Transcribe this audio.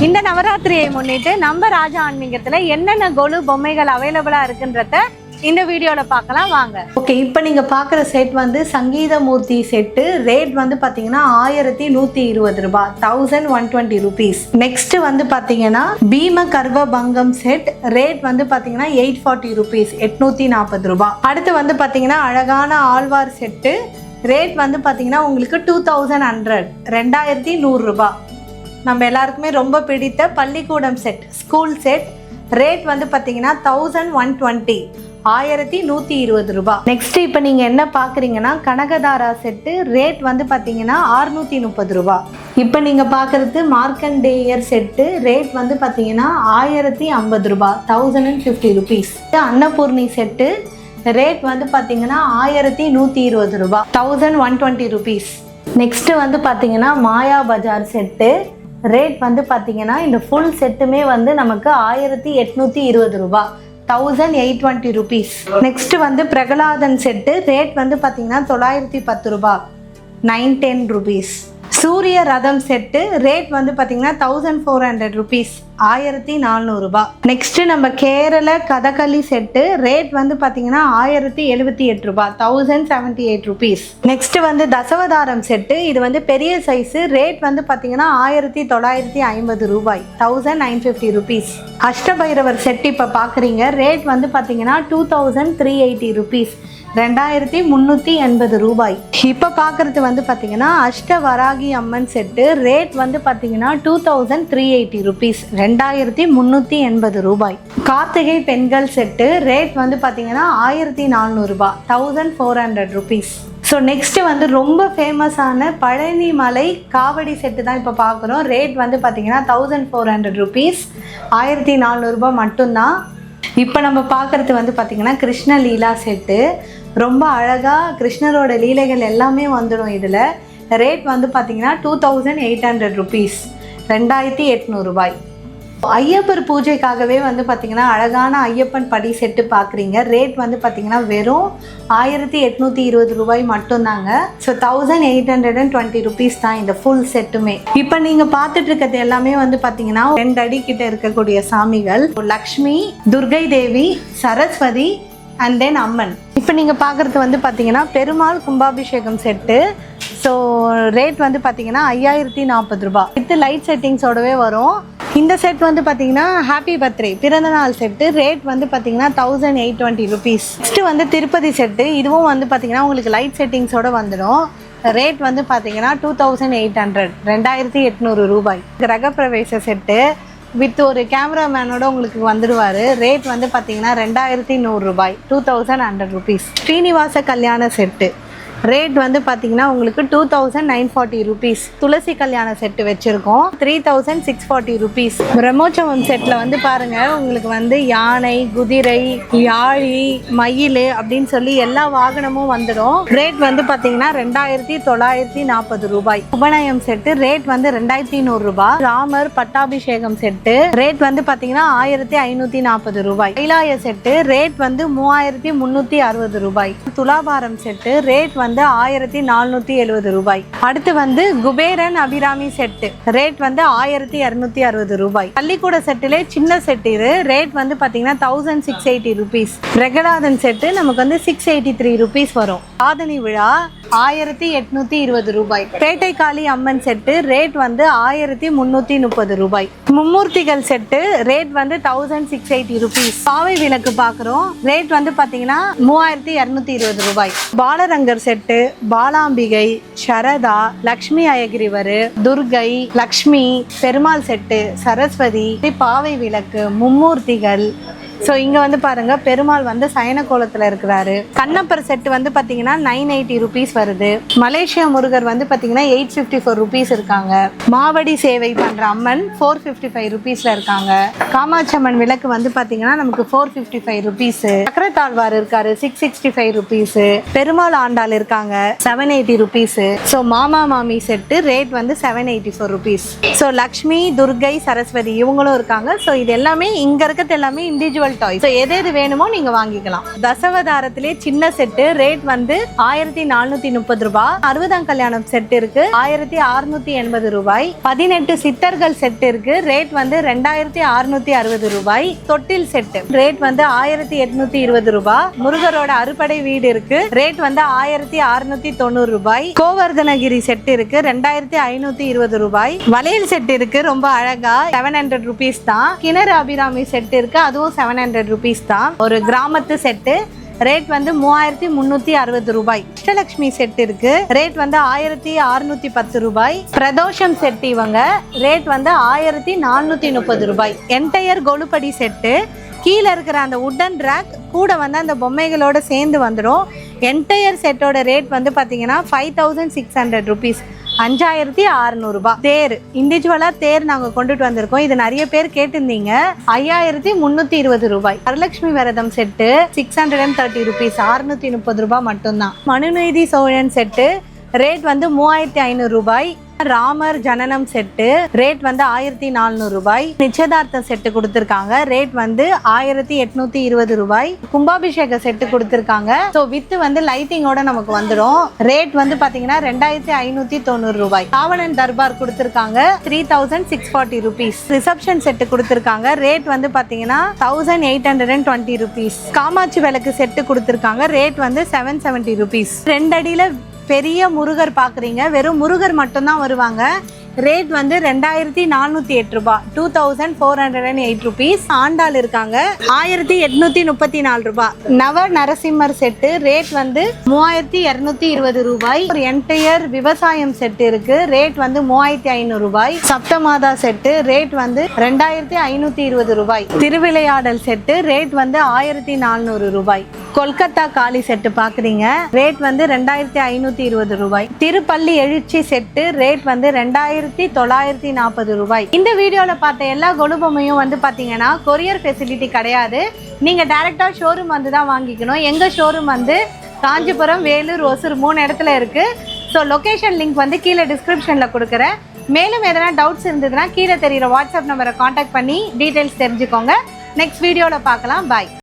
இந்த நவராத்திரியை முன்னிட்டு நம்ம ராஜா ஆன்மீகத்துல என்னென்ன கொலு பொம்மைகள் அவைலபிளா இருக்குன்றத இந்த வீடியோல பார்க்கலாம் வாங்க. ஓகே, இப்போ நீங்க பாக்குற செட் வந்து சங்கீத மூர்த்தி செட்டு. ரேட் வந்து பாத்தீங்கன்னா 1120 ரூபாய், 1120 rupees. நெக்ஸ்ட் வந்து பாத்தீங்கன்னா பீம கர்வ பங்கம் செட். ரேட் வந்து பாத்தீங்கன்னா 840 rupees, 840 ரூபாய். அடுத்து வந்து பாத்தீங்கன்னா அழகான ஆழ்வார் செட்டு. ரேட் வந்து பாத்தீங்கன்னா உங்களுக்கு 2100, 2100 ரூபாய். நம்ம எல்லாருக்குமே ரொம்ப பிடித்த பள்ளிக்கூடம் செட், ஸ்கூல் செட். ரேட் வந்து பார்த்தீங்கன்னா 1120, 1120 ரூபாய். நெக்ஸ்ட் இப்போ நீங்கள் என்ன பார்க்குறீங்கன்னா கனகதாரா செட்டு. ரேட் வந்து பார்த்தீங்கன்னா 630 ரூபாய். இப்போ நீங்கள் பார்க்குறது மார்க்கண்டேயர் செட்டு. ரேட் வந்து பார்த்தீங்கன்னா 1050 ரூபாய், 1050 rupees. அன்னபூர்ணி செட்டு. ரேட் வந்து பார்த்தீங்கன்னா 1120 ரூபாய், 1120 rupees. நெக்ஸ்ட் வந்து பார்த்தீங்கன்னா மாயா பஜார் செட்டு. ரேட் வந்து பார்த்தீங்கன்னா இந்த ஃபுல் செட்டுமே வந்து நமக்கு 1820 ரூபாய், 1820 rupees. நெக்ஸ்ட் வந்து பிரகலாதன் செட்டு. ரேட் வந்து பார்த்தீங்கன்னா 910 ரூபாய், 910 rupees. சூரிய ரதம் செட்டு. ரேட் வந்து பார்த்தீங்கன்னா 1400 rupees, 1400 ரூபாய். நெக்ஸ்ட் நம்ம கேரள கதகளி செட்டு. ரேட் வந்து பார்த்தீங்கன்னா 1078 ரூபாய், 1078 rupees. நெக்ஸ்ட் வந்து தசவதாரம் செட்டு. இது வந்து பெரிய சைஸ். ரேட் வந்து பார்த்தீங்கன்னா 1950 ரூபாய், 1950 rupees. அஷ்டபைரவர் செட் இப்போ பார்க்குறீங்க. ரேட் வந்து பார்த்தீங்கன்னா 2380 rupees, 2380 ரூபாய். இப்போ பார்க்குறது வந்து பார்த்தீங்கன்னா அஷ்டவராகி அம்மன் செட்டு. ரேட் வந்து பார்த்தீங்கன்னா 2380 rupees, 2380 ரூபாய். கார்த்திகை பெண்கள் செட்டு. ரேட் வந்து பார்த்தீங்கன்னா 1400 ரூபாய், 1400 rupees. ஸோ நெக்ஸ்ட் வந்து ரொம்ப ஃபேமஸான பழனிமலை காவடி செட்டு தான் இப்போ பார்க்குறோம். ரேட் வந்து பார்த்தீங்கன்னா 1400 rupees, 1400 ரூபாய் மட்டும்தான். இப்போ நம்ம பார்க்குறது வந்து பார்த்திங்கன்னா கிருஷ்ண லீலா செட்டு. ரொம்ப அழகாக கிருஷ்ணரோட லீலைகள் எல்லாமே வந்துடும் இதில். ரேட் வந்து பார்த்திங்கன்னா 2800 rupees, 2800 ரூபாய். ஐயப்பர் பூஜைக்காகவே வந்து பார்த்திங்கன்னா அழகான ஐயப்பன் படி செட்டு பார்க்குறீங்க. ரேட் வந்து பார்த்திங்கன்னா வெறும் 1820 ரூபாய் மட்டும்தாங்க. ஸோ 1820 rupees தான் இந்த ஃபுல் செட்டுமே. இப்போ நீங்கள் பார்த்துட்டு இருக்கிறது எல்லாமே வந்து பார்த்திங்கன்னா 2 அடி கிட்ட இருக்கக்கூடிய சாமிகள். லக்ஷ்மி, துர்கை தேவி, சரஸ்வதி அண்ட் தென் அம்மன். இப்போ நீங்கள் பார்க்குறது வந்து பார்த்திங்கன்னா பெருமாள் கும்பாபிஷேகம் செட்டு. ஸோ ரேட் வந்து பார்த்திங்கன்னா 5040 ரூபாய். வித் லைட் செட்டிங்ஸோடவே வரும். இந்த செட் வந்து பார்த்தீங்கன்னா ஹாப்பி பர்த்டே பிறந்தநாள் செட்டு. ரேட் வந்து பார்த்தீங்கன்னா 1820 rupees. நெக்ஸ்ட்டு வந்து திருப்பதி செட்டு. இதுவும் வந்து பார்த்தீங்கன்னா உங்களுக்கு லைட் செட்டிங்ஸோடு வந்துடும். ரேட் வந்து பார்த்தீங்கன்னா 2800, 2800 ரூபாய். கிரகப்பிரவேச செட்டு வித் ஒரு கேமராமேனோட உங்களுக்கு வந்துடுவார். ரேட் வந்து பார்த்தீங்கன்னா 2100 ரூபாய், 2100 rupees. ஸ்ரீனிவாச கல்யாண செட்டு. ரேட் வந்து பார்த்தீங்கன்னா உங்களுக்கு 2940 rupees. துளசி கல்யாண செட்டு வச்சுருக்கோம், 3640 rupees. பிரம்மோற்சவம் செட்டில் வந்து பாருங்கள் உங்களுக்கு வந்து யானை, குதிரை, யாழி, மயில் அப்படின்னு சொல்லி எல்லா வாகனமும் வந்துடும். ரேட் வந்து பார்த்தீங்கன்னா 2940 ரூபாய். உபநயம் செட்டு. ரேட் வந்து 2100 ரூபாய். ராமர் பட்டாபிஷேகம் செட்டு. ரேட் வந்து பார்த்தீங்கன்னா 1540 ரூபாய். கைலாய செட்டு. ரேட் வந்து 3360 ரூபாய். துலாபாரம் செட்டு. ரேட் வந்து 1470 ரூபாய். அடுத்து வந்து குபேரன் அபிராமி செட்டு. ரேட் வந்து 1260 ரூபாய். பள்ளிக்கூட செட்டிலே சின்ன செட் இது. ரேட் வந்து பார்த்தீங்கன்னா 1680 rupees. பிரகலாதன் செட்டு நமக்கு வந்து 683 rupees வரும். சாதனி விழா 1820 ரூபாய். பேட்டை காளி அம்மன் செட்டு. ரேட் வந்து 1330 ரூபாய். மும்மூர்த்திகள் செட்டு. ரேட் வந்து 1680 rupees. பாவை விளக்கு பார்க்குறோம். ரேட் வந்து பார்த்தீங்கன்னா 3220 ரூபாய். பாலரங்கர் செட்டு. பாலாம்பிகை, சரதா, லக்ஷ்மி அயகிரிவர், துர்கை, லக்ஷ்மி, பெருமாள் செட்டு, சரஸ்வதி, பாவை விளக்கு, மும்மூர்த்திகள். ஸோ இங்கே வந்து பாருங்கள் பெருமாள் வந்து சயன கோலத்தில் இருக்கிறாரு. கண்ணப்பர் செட்டு வந்து பார்த்தீங்கன்னா 980 rupees வருது. மலேசியா முருகர் வந்து பார்த்தீங்கன்னா 854 rupees இருக்காங்க. மாவடி சேவை பண்ணுற அம்மன் 455 rupeesல இருக்காங்க. காமாட்சம்மன் விளக்கு வந்து பார்த்தீங்கன்னா நமக்கு 455 rupees. சக்கரத்தாழ்வார் இருக்காரு 665 rupees. பெருமாள் ஆண்டாள் இருக்காங்க 780 rupees. ஸோ மாமா மாமி செட்டு ரேட் வந்து 784 rupees. ஸோ லக்ஷ்மி, துர்கை, சரஸ்வதி இவங்களும் இருக்காங்க. ஸோ இது எல்லாமே இங்கே இருக்கிறது எல்லாமே இண்டிவிஜுவல் மக்கள் டாய். ஸோ எது எது வேணுமோ நீங்க வாங்கிக்கலாம். தசவதாரத்திலே சின்ன செட்டு ரேட் வந்து 1430 ரூபாய். 60ஆம் கல்யாணம் செட் இருக்கு 1680 ரூபாய். 18 சித்தர்கள் செட் இருக்கு ரேட் வந்து 2660 ரூபாய். தொட்டில் செட் ரேட் வந்து 1820 ரூபாய். முருகரோட அறுபடை வீடு இருக்கு ரேட் வந்து 1690 ரூபாய். கோவர்தனகிரி செட் இருக்கு 2520 ரூபாய். வளையல் செட் இருக்கு ரொம்ப அழகா 700 rupees தான். கிணறு அபிராமி செட் இருக்கு அதுவும் 700 rupees தான். ஒரு கிராமத்து செட்டு ரேட் வந்து 3360 ரூபாய். அஷ்டலட்சுமி செட் இருக்கு ரேட் வந்து 1610 ரூபாய். பிரதோஷம் செட் இவங்க ரேட் வந்து 1430 ரூபாய். என்டையர் கொலுப்படி செட்டு கீழே இருக்கிற அந்த உட்டன் ரேக் கூட வந்து அந்த பொம்மைகளோட சேர்ந்து வந்துடும். என்டையர் செட்டோட ரேட் வந்து பார்த்தீங்கன்னா 5600 rupees. 5600 ரூபாய். தேர் இண்டிவிஜுவலாக தேர் நாங்கள் கொண்டுட்டு வந்திருக்கோம். இது நிறைய பேர் கேட்டிருந்தீங்க. 5320 ரூபாய். வரலட்சுமி விரதம் செட்டு 630 rupees. 630 ரூபாய் மட்டும்தான். மனுநீதி சோழன் செட்டு ரேட் வந்து 3500 ரூபாய். ராமர் ஜனனம் செட்டு ரேட் வந்து 1400 ரூபாய். நிச்சயதார்த்த செட்டு கொடுத்துருக்காங்க ரேட் வந்து 1820 ரூபாய். கும்பாபிஷேக செட்டு கொடுத்துருக்காங்க. ஸோ வித்து வந்து லைட்டிங்கோட நமக்கு வந்துடும். ரேட் வந்து பாத்தீங்கன்னா 2590 ரூபாய். காவலன் தர்பார் கொடுத்துருக்காங்க 3640 ரூபீஸ். ரிசப்ஷன் செட்டு கொடுத்துருக்காங்க ரேட் வந்து பாத்தீங்கன்னா 1820 ரூபீஸ். காமாட்சி விளக்கு செட்டு கொடுத்துருக்காங்க ரேட் வந்து 770 ரூபீஸ். 2 அடியில பெரிய முருகர் பாக்குறீங்க. வெறும் முருகர் மட்டும்தான் வருவாங்க. ரேட் வந்து 2408 ரூபாய். 2408 ரூபீஸ். ஆண்டாள் இருக்காங்க 1834 ரூபாய். நவ நரசிம்மர் செட்டு ரேட் வந்து 3220 ரூபாய். ஒரு என்டையர் விவசாயம் செட்டு இருக்கு ரேட் வந்து 3500 ரூபாய். சப்தமாதா செட்டு ரேட் வந்து 2520 ரூபாய். திருவிளையாடல் செட்டு ரேட் வந்து 1400 ரூபாய். கொல்கத்தா காளி செட்டு பாக்குறீங்க ரேட் வந்து 2520 ரூபாய். திருப்பள்ளி எழுச்சி செட்டு ரேட் வந்து 2940 ரூபாய். இந்த வீடியோல பார்த்த எல்லா கொலுபொம்மையும் வந்து பாத்தீங்கன்னா கொரியர் ஃபெசிலிட்டி கிடையாது. நீங்க டைரக்டா ஷோரூம் வந்து தான் வாங்கிக்கணும். எங்க ஷோரூம் வந்து காஞ்சிபுரம், வேலூர், ஒசூர் 3 இடத்துல இருக்கு. ஸோ லொகேஷன் லிங்க் வந்து கீழே டிஸ்கிரிப்ஷன்ல கொடுக்குறேன். மேலும் எதனா டவுட்ஸ் இருந்ததுன்னா கீழே தெரியுற வாட்ஸ்அப் நம்பரை கான்டாக்ட் பண்ணி டீடைல்ஸ் தெரிஞ்சுக்கோங்க. நெக்ஸ்ட் வீடியோல பார்க்கலாம். பாய்.